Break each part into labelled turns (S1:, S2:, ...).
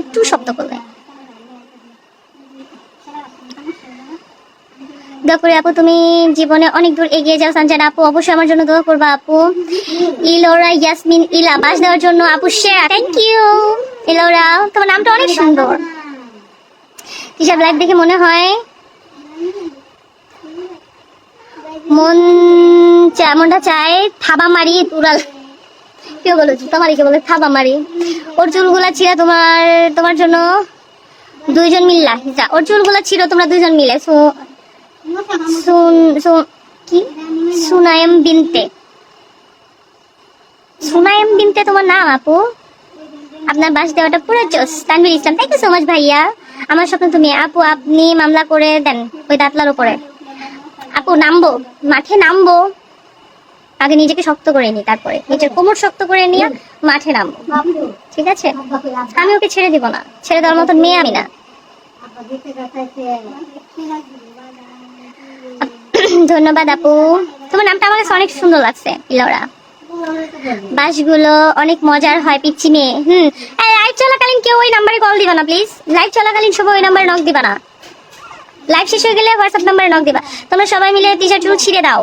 S1: একটু শব্দ করবে। দোয়া করি আপু তুমি জীবনে অনেক দূর এগিয়ে যাও। সানজানা আপু অবশ্যই আমার জন্য দোয়া করবা আপু। ইলোরা ইয়াসমিন ইলা বাস দেওয়ার জন্য আপু শেয়ার, থ্যাংক ইউ ইলোরা, তোমার নামটা অনেক সুন্দর। হিসাব লাইভ দেখে মনে হয় মনটা চায় থাবা মারি তুরাল। কেউ বলেছি তোমারই কে বলে থাবা মারি। ওর চুলগুলা ছিঁড়া তোমার জন্য দুইজন মিল্লা। ওর চুলগুলা ছিল তোমরা দুইজন মিলে। কি সুনায়েম বিনতে তোমার নাম আপু। আপনার বাস দেওয়াটা পুরো জোস। তানভীর ইসলাম, থ্যাংক ইউ সো মাচ ভাইয়া। আমার স্বপ্ন তুমি আপু, আপনি মামলা করে দেন ওই দাঁতলার উপরে। আপু নামবো, মাঠে নামবো, আগে নিজেকে শক্ত করে নি, তারপরে নিজের কোমর শক্ত করে নিয়ে মাঠে নামবো, ঠিক আছে? আমি ওকে ছেড়ে দিব না, ছেড়ে দেওয়ার মতন মেয়ে আমি না। ধন্যবাদ আপু, তোমার নামটা আমার কাছে অনেক সুন্দর লাগছে ইলোরা। বাসগুলো অনেক মজার হয় পিচ্ছি মেয়ে। লাইভ চলাকালীন কেউ ওই নাম্বারে কল দিবা না প্লিজ। লাইভ চলাকালীন সবাই ওই নাম্বারে নক দিবা না। লাইভ শেষ হয়ে গেলে হোয়াটসঅ্যাপ নাম্বারে নক দিবা। তোমরা সবাই মিলে টি-শার্ট ছিঁড়ে দাও।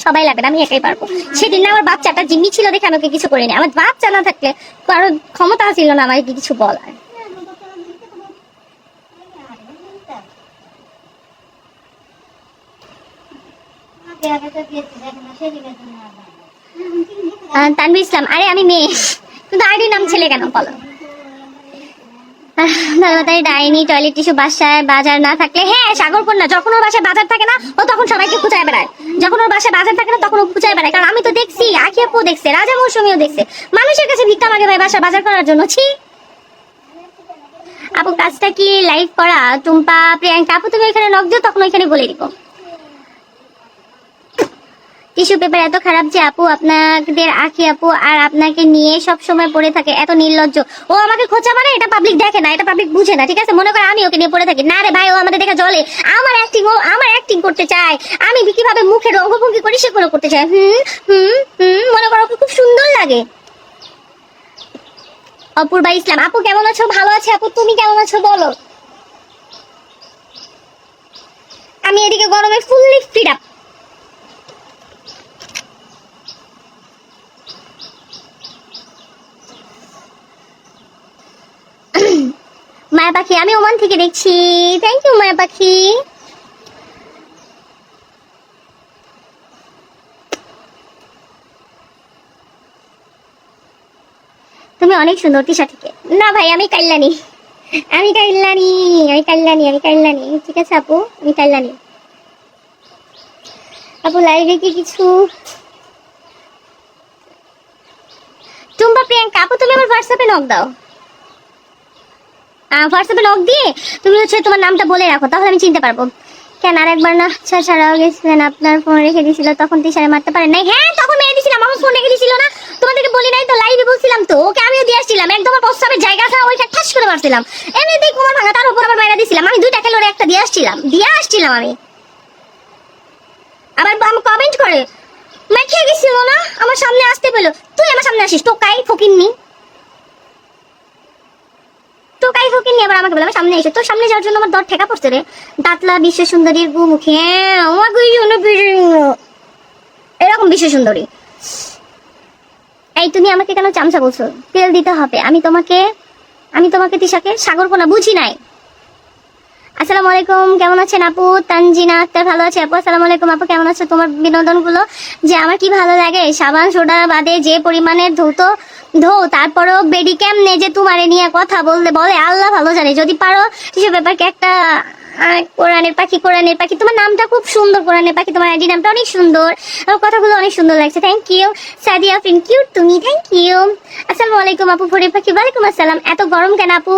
S1: সবাই লাগবে না, আমি একাই পারবো। সেদিন না আমার বাচ্চাটা জিম্মি ছিল দেখে আমাকে কিছু করিনি। আমার বাচ্চা না থাকলে কারো ক্ষমতা ছিল না আমাকে কিছু বলার। তানভীর ইসলাম, আরে আমি মেয়ে কিন্তু আইডির নাম ছেলে কেন বলো? ডাইনি টয়লেট টিস্যু বাসায় বাজার না থাকলে, হ্যাঁ সাগরকন্যা, যখন ওর বাসায় বাজার থাকে না ও তখন সবাইকে খুঁচায় বেড়ায়। যখন ওর বাসায় বাজার থাকে না তখন ও খুঁচায় বেড়ায়। কারণ আমি তো দেখছি, আখি আপু দেখছে, রাজা মৌসুমীও দেখছে, মানুষের কাছে ভিক্ষা মাগে ভাই বাসায় বাজার করার জন্য। ছি আপু, কাজটা কি লাইভ করা? টুম্পা প্রিয়াঙ্কা আপু তুমি ওইখানে নক দিও, তখন ওইখানে বলে দিব। টিস্যু পেপার এত খারাপ যে আপু আপনাদের আখি আপু আর আপনাকে নিয়ে সব সময় পড়ে থাকে, এত নির্লজ্জ। ও আমাকে খোঁচা মানে এটা পাবলিক দেখে না, এটা পাবলিক বুঝে না, ঠিক আছে? মনে করে আমি ওকে নিয়ে পড়ে থাকি না রে ভাই, ও আমাদের দেখে জ্বলে। আমার অ্যাক্টিং করতে চায়, আমি কিভাবে মুখের অঙ্গভঙ্গি করি সেগুলো করতে চায়। মনে করো ওকে খুব সুন্দর লাগে। অপূর্বা ইসলাম আপু কেমন আছো? ভালো আছে আপু, তুমি কেমন আছো বলো? আমি এদিকে গরমে ফুললি ফিড আপ। মায়া পাখি, আমি ওমান থেকে দেখছি, থ্যাংক ইউ মায়া পাখি। তুমি অনেক সুন্দর টি-শার্ট থেকে। না ভাই আমি কাইল্লানি, ঠিক আছে আপু, আমি কাইল্লানি। আপু লাইভে কি কিছু? টুম্পা প্রিয়াঙ্কা আপু তুমি আমার হোয়াটসঅ্যাপে নক দাও। হোয়াটসঅ্যাপে নক দিয়ে তুমি হচ্ছে তোমার নামটা বলে রাখো, তাহলে আমি চিনতে পারবো। কেন আর একবার না ছাড়াও গেছিলেন, আপনার ফোন রেখে দিয়েছিল, তখন টিচারে মারতে পারেন নাই? হ্যাঁ তখন মেরে দিয়েছিলাম, আমার ফোন রেখে দিয়েছিল না, তোমাদেরকে বলি নাই তো? লাইভে বলছিলাম তো, ওকে আমিও দিয়ে আসছিলাম, একদম প্রস্তাবের জায়গা আছে ওইটা ঠাস করে মারছিলাম, এমনিতেই কোমর ভাঙা, তার উপর আবার মেরে দিয়েছিলাম। আমি 2টা ক্যালোরি একটা দিয়ে আসছিলাম আমি। আবার কমেন্ট করে খেয়ে গেছিল না, আমার সামনে আসতে পেলো। তুই আমার সামনে আসিস টোকাই ফকিন্নি, আবার আমাকে বলে আমার সামনে এসে, তোর সামনে যাওয়ার জন্য আমার দর ঠেকা পড়ছে রে। দাঁতলা বিশ্ব সুন্দরীর গু মুখে, এরকম বিশ্ব সুন্দরী। এই তুমি আমাকে কেন চামচা বলছো? তেল দিতে হবে। আমি তোমাকে তিশাকে সাগরকন্যা বুঝি নাই। আসসালামু আলাইকুম, কেমন আছেন আপু? তানজিনা আক্তার, ভালো আছে আপু। আসসালামু আলাইকুম আপু, কেমন আছো? তোমার বিনোদন গুলো যে আমার কি ভালো লাগে, সাবান সোডা বাদে যে পরিমাণের ধো, তারপরও বেডি কেমনে যে তোমারে নিয়ে কথা বলে আল্লাহ ভালো জানে। যদি পারো কিছু ব্যাপারকে একটা কোরআনের পাখি, তোমার নামটা খুব সুন্দর, কোরআনের পাখি, তোমার আইডি নামটা অনেক সুন্দর, আর কথাগুলো অনেক সুন্দর লাগছে, থ্যাংক ইউ। সাদিয়া ফিন কিউট তুমি, থ্যাংক ইউ। আসসালামু আলাইকুম আপু ফরিদ পাখি, ওয়ালাইকুম আসসালাম। এত গরম কেন আপু?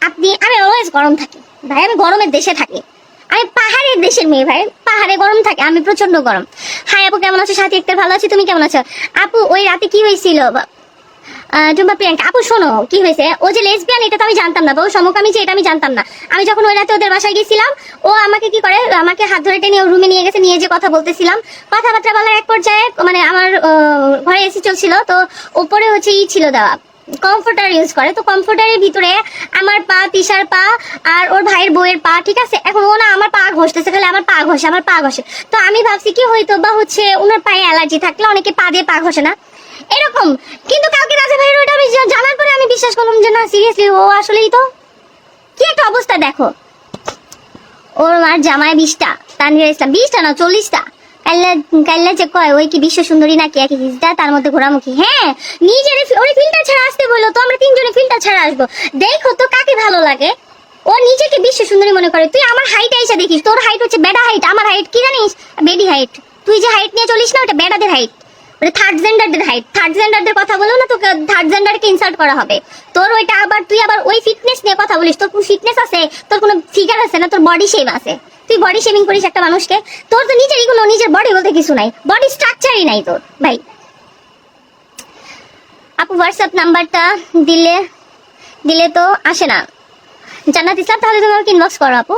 S1: আমি অলওয়েজ গরম থাকি ভাই, আমি গরমের দেশে থাকি, আমি পাহাড়ের দেশের মেয়ে ভাই, পাহাড়ে গরম থাকে, আমি প্রচন্ড গরম। হাই আপু কেমন আছো? সাথী একটা ভালো আছি, তুমি কেমন আছো আপু? ওই রাতে কি হয়েছিল? টুম্পা প্রিয়াঙ্কা আপু শোনো কি হয়েছে, ও যে লেসবিয়ান এটা তো আমি জানতাম না, বা ও সমকামী যে এটা আমি জানতাম না। আমি যখন ওই রাতে ওদের বাসায় গেছিলাম, ও আমাকে কি করে, আমাকে হাত ধরে টেনে রুমে নিয়ে গেছে, নিয়ে যে কথা বলতেছিলাম, কথাবার্তা বলার এক পর্যায়ে মানে আমার ঘরে এসি চলছিল, তো উপরে হচ্ছে ছিল দেওয়া কমফোর্টার ইউজ করে, তো কমফোর্টারের ভিতরে আমার পা, তিশার পা আর ওর ভাইয়ের বউয়ের পা, ঠিক আছে। এখন ও না আমার পা ঘষতেছে, খালি আমার পা ঘষে, আমার পা ঘষে। তো আমি ভাবছি কি হয়তো বা হচ্ছে ওনার পায়ে অ্যালার্জি থাকলে অনেকে পা দিয়ে পা ঘষে না, এরকম। কিন্তু কালকে রাজা ভাইয়ের ওটা আমি জানার পরে আমি বিশ্বাস করলাম যে না, সিরিয়াসলি ও আসলেই তো কি একটা অবস্থা দেখো। ওর মার জামায় 20টা, তানভীর ইসলাম 20টা না 40টা। কাল্লা যে কয় ওই কি বিশ্ব সুন্দরী নাকি একই হিজদা, তার মধ্যে ঘোরামুখী। হ্যাঁ, নিজের ওরে ফিল্টার ছাড়া আসতে বললো, তো আমরা 3জনে ফিল্টার ছাড়া আসবো। দেখো তো কাকে ভালো লাগে। ও নিজেকে বিশ্ব সুন্দরী মনে করে। তুই আমার হাইট আইসা দেখিস, তোর হাইট হচ্ছে বেডা হাইট, আমার হাইট কি জানিস, বেডি হাইট। তুই যে হাইট নিয়ে চলিস না, ওটা বেডাদের হাইট, ওটা থার্ড জেন্ডারদের হাইট। থার্ড জেন্ডারদের কথা বলো না, তোকে থার্ড জেন্ডারকে ইনসাল্ট করা হবে। তোর ওইটা আবার তুই আবার ওই ফিটনেস নিয়ে কথা বলিস, তোর কোনো ফিটনেস আছে, তোর কোনো ফিগার আছে না, তোর বডি শেপ আছে। তুই বডি শেমিং করিস একটা মানুষকে, তোর তো নিজেরই কোনো নিজের বডি বলতে কিছু নাই, বডি স্ট্রাকচারই নাই তোর ভাই। আপু হোয়াটসঅ্যাপ নাম্বারটা দিলে তো আসে না। জান্নাত ইসলাম, তাহলে তুমি আমাকে ইনবক্স করো আপু।